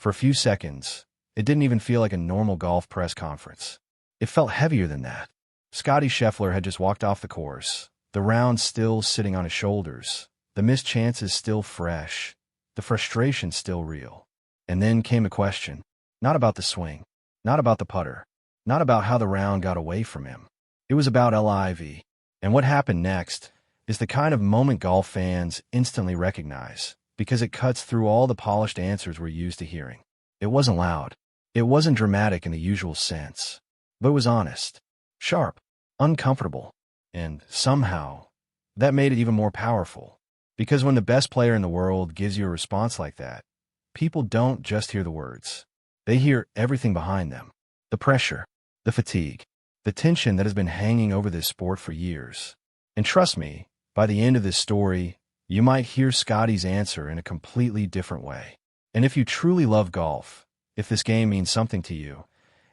For a few seconds, it didn't even feel like a normal golf press conference. It felt heavier than that. Scottie Scheffler had just walked off the course, the round still sitting on his shoulders, the missed chances still fresh, the frustration still real. And then came a question, not about the swing, not about the putter, not about how the round got away from him. It was about LIV. And what happened next is the kind of moment golf fans instantly recognize, because it cuts through all the polished answers we're used to hearing. It wasn't loud. It wasn't dramatic in the usual sense. But it was honest, sharp, uncomfortable, and somehow, that made it even more powerful. Because when the best player in the world gives you a response like that, people don't just hear the words. They hear everything behind them. The pressure, the fatigue, the tension that has been hanging over this sport for years. And trust me, by the end of this story, you might hear Scottie's answer in a completely different way. And if you truly love golf, if this game means something to you,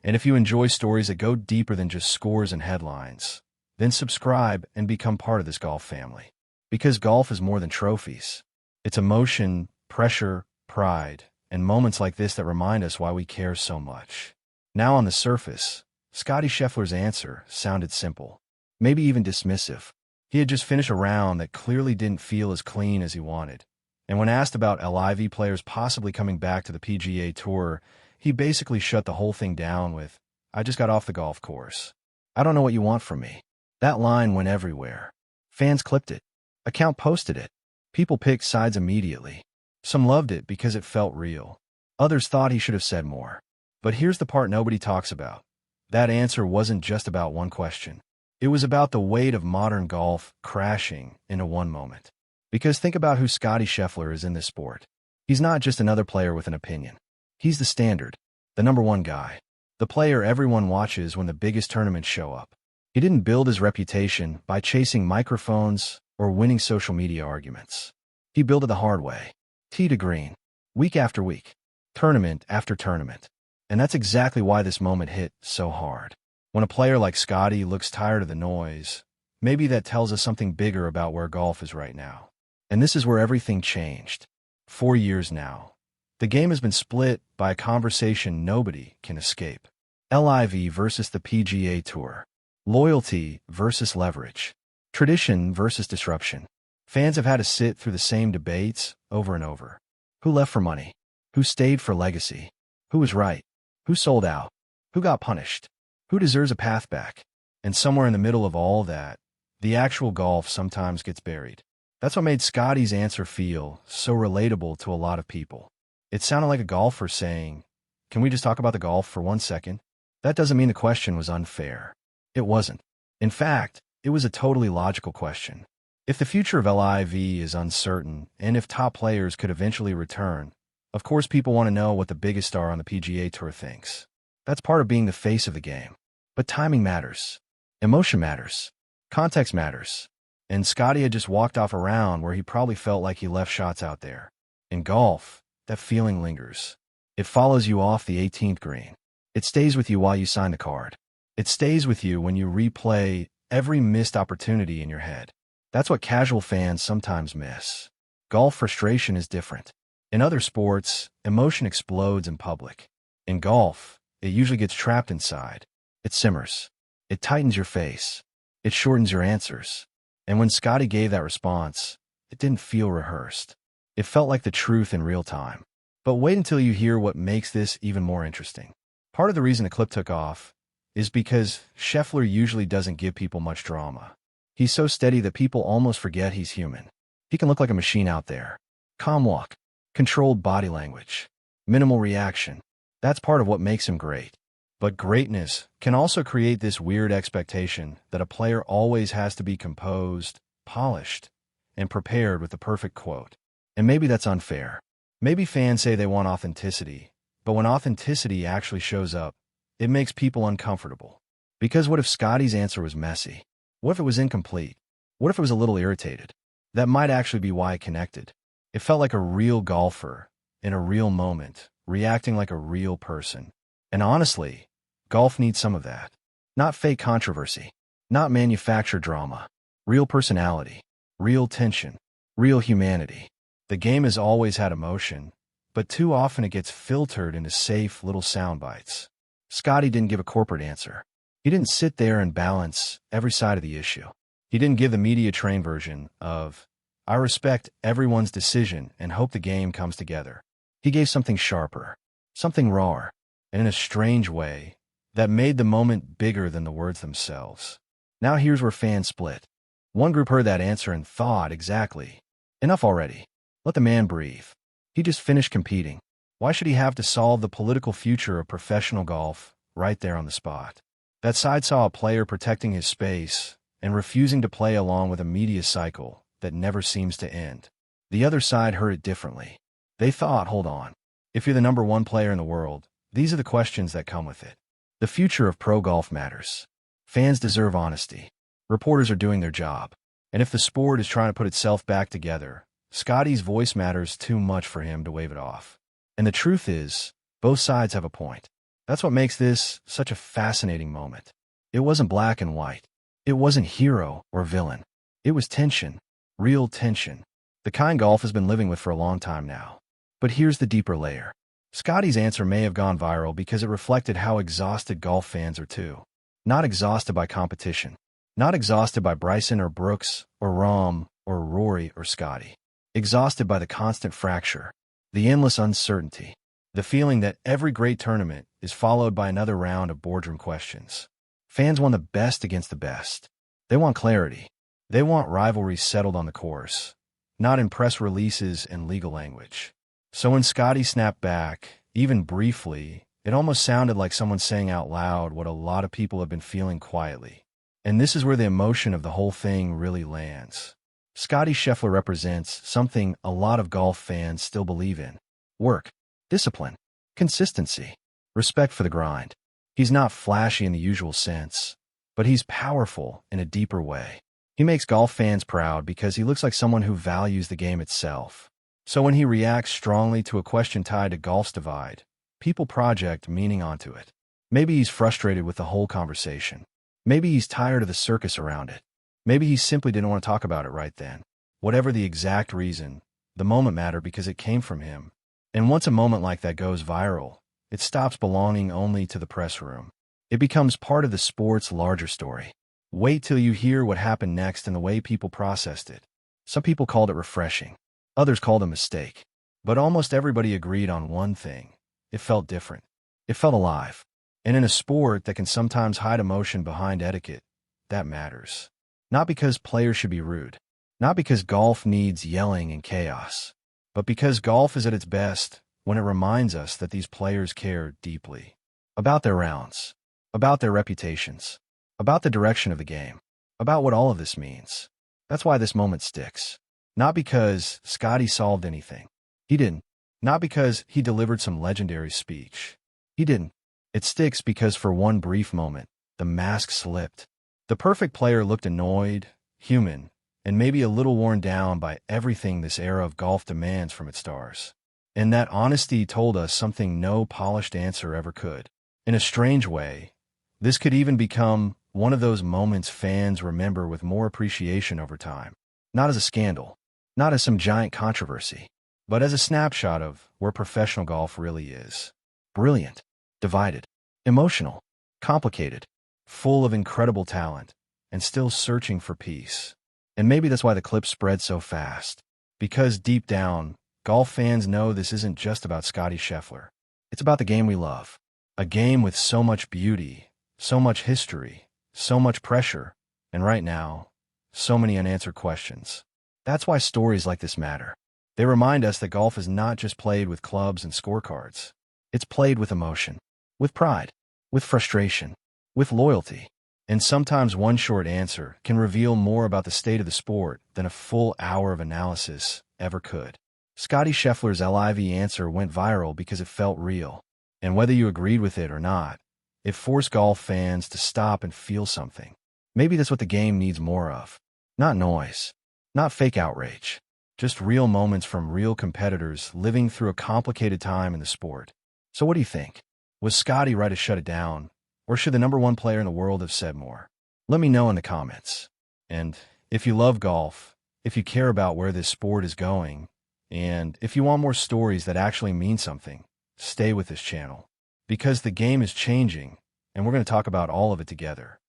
and if you enjoy stories that go deeper than just scores and headlines, then subscribe and become part of this golf family. Because golf is more than trophies. It's emotion, pressure, pride, and moments like this that remind us why we care so much. Now on the surface, Scottie Scheffler's answer sounded simple, maybe even dismissive. He had just finished a round that clearly didn't feel as clean as he wanted. And when asked about LIV players possibly coming back to the PGA Tour, he basically shut the whole thing down with, "I just got off the golf course. I don't know what you want from me." That line went everywhere. Fans clipped it. Account posted it. People picked sides immediately. Some loved it because it felt real. Others thought he should have said more. But here's the part nobody talks about. That answer wasn't just about one question. It was about the weight of modern golf crashing into one moment. Because think about who Scottie Scheffler is in this sport. He's not just another player with an opinion. He's the standard, the number one guy, the player everyone watches when the biggest tournaments show up. He didn't build his reputation by chasing microphones or winning social media arguments. He built it the hard way, tee to green, week after week, tournament after tournament. And that's exactly why this moment hit so hard. When a player like Scottie looks tired of the noise, maybe that tells us something bigger about where golf is right now. And this is where everything changed. 4 years now. The game has been split by a conversation nobody can escape. LIV versus the PGA Tour. Loyalty versus leverage. Tradition versus disruption. Fans have had to sit through the same debates over and over. Who left for money? Who stayed for legacy? Who was right? Who sold out? Who got punished? Who deserves a path back? And somewhere in the middle of all that, the actual golf sometimes gets buried. That's what made Scottie's answer feel so relatable to a lot of people. It sounded like a golfer saying, "Can we just talk about the golf for 1 second?" That doesn't mean the question was unfair. It wasn't. In fact, it was a totally logical question. If the future of LIV is uncertain, and if top players could eventually return, of course people want to know what the biggest star on the PGA Tour thinks. That's part of being the face of the game. But timing matters. Emotion matters. Context matters. And Scottie had just walked off a round where he probably felt like he left shots out there. In golf, that feeling lingers. It follows you off the 18th green. It stays with you while you sign the card. It stays with you when you replay every missed opportunity in your head. That's what casual fans sometimes miss. Golf frustration is different. In other sports, emotion explodes in public. In golf, it usually gets trapped inside. It simmers. It tightens your face. It shortens your answers. And when Scottie gave that response, it didn't feel rehearsed. It felt like the truth in real time. But wait until you hear what makes this even more interesting. Part of the reason the clip took off is because Scheffler usually doesn't give people much drama. He's so steady that people almost forget he's human. He can look like a machine out there. Calm walk, controlled body language, minimal reaction. That's part of what makes him great. But greatness can also create this weird expectation that a player always has to be composed, polished, and prepared with the perfect quote. And maybe that's unfair. Maybe fans say they want authenticity, but when authenticity actually shows up, it makes people uncomfortable. Because what if Scottie's answer was messy? What if it was incomplete? What if it was a little irritated? That might actually be why it connected. It felt like a real golfer, in a real moment, reacting like a real person. And honestly, golf needs some of that. Not fake controversy, not manufactured drama, real personality, real tension, real humanity. The game has always had emotion, but too often it gets filtered into safe little sound bites. Scottie didn't give a corporate answer. He didn't sit there and balance every side of the issue. He didn't give the media-trained version of, "I respect everyone's decision and hope the game comes together." He gave something sharper, something rawer, and in a strange way that made the moment bigger than the words themselves. Now here's where fans split. One group heard that answer and thought, exactly, enough already. Let the man breathe. He just finished competing. Why should he have to solve the political future of professional golf right there on the spot? That side saw a player protecting his space and refusing to play along with a media cycle that never seems to end. The other side heard it differently. They thought, hold on. If you're the number one player in the world, these are the questions that come with it. The future of pro golf matters. Fans deserve honesty. Reporters are doing their job. And if the sport is trying to put itself back together, Scottie's voice matters too much for him to wave it off. And the truth is, both sides have a point. That's what makes this such a fascinating moment. It wasn't black and white. It wasn't hero or villain. It was tension, real tension, the kind golf has been living with for a long time now. But here's the deeper layer. Scottie's answer may have gone viral because it reflected how exhausted golf fans are too. Not exhausted by competition. Not exhausted by Bryson or Brooks or Rahm or Rory or Scottie. Exhausted by the constant fracture, the endless uncertainty, the feeling that every great tournament is followed by another round of boardroom questions. Fans want the best against the best. They want clarity. They want rivalries settled on the course, not in press releases and legal language. So when Scottie snapped back, even briefly, it almost sounded like someone saying out loud what a lot of people have been feeling quietly. And this is where the emotion of the whole thing really lands. Scottie Scheffler represents something a lot of golf fans still believe in. Work, discipline, consistency, respect for the grind. He's not flashy in the usual sense, but he's powerful in a deeper way. He makes golf fans proud because he looks like someone who values the game itself. So when he reacts strongly to a question tied to golf's divide, people project meaning onto it. Maybe he's frustrated with the whole conversation. Maybe he's tired of the circus around it. Maybe he simply didn't want to talk about it right then. Whatever the exact reason, the moment mattered because it came from him. And once a moment like that goes viral, it stops belonging only to the press room. It becomes part of the sport's larger story. Wait till you hear what happened next and the way people processed it. Some people called it refreshing. Others called it a mistake. But almost everybody agreed on one thing. It felt different. It felt alive. And in a sport that can sometimes hide emotion behind etiquette, that matters. Not because players should be rude. Not because golf needs yelling and chaos. But because golf is at its best when it reminds us that these players care deeply. About their rounds. About their reputations. About the direction of the game. About what all of this means. That's why this moment sticks. Not because Scottie solved anything. He didn't. Not because he delivered some legendary speech. He didn't. It sticks because for one brief moment, the mask slipped. The perfect player looked annoyed, human, and maybe a little worn down by everything this era of golf demands from its stars. And that honesty told us something no polished answer ever could. In a strange way, this could even become one of those moments fans remember with more appreciation over time. Not as a scandal, not as some giant controversy, but as a snapshot of where professional golf really is. Brilliant, divided, emotional, complicated, full of incredible talent, and still searching for peace. And maybe that's why the clip spread so fast. Because deep down, golf fans know this isn't just about Scottie Scheffler. It's about the game we love. A game with so much beauty, so much history, so much pressure, and right now, so many unanswered questions. That's why stories like this matter. They remind us that golf is not just played with clubs and scorecards. It's played with emotion, with pride, with frustration, with loyalty. And sometimes one short answer can reveal more about the state of the sport than a full hour of analysis ever could. Scottie Scheffler's LIV answer went viral because it felt real. And whether you agreed with it or not, it forced golf fans to stop and feel something. Maybe that's what the game needs more of. Not noise, not fake outrage, just real moments from real competitors living through a complicated time in the sport. So what do you think? Was Scottie right to shut it down? Or should the number one player in the world have said more? Let me know in the comments. And if you love golf, if you care about where this sport is going, And if you want more stories that actually mean something, stay with this channel. Because the game is changing, and we're going to talk about all of it together.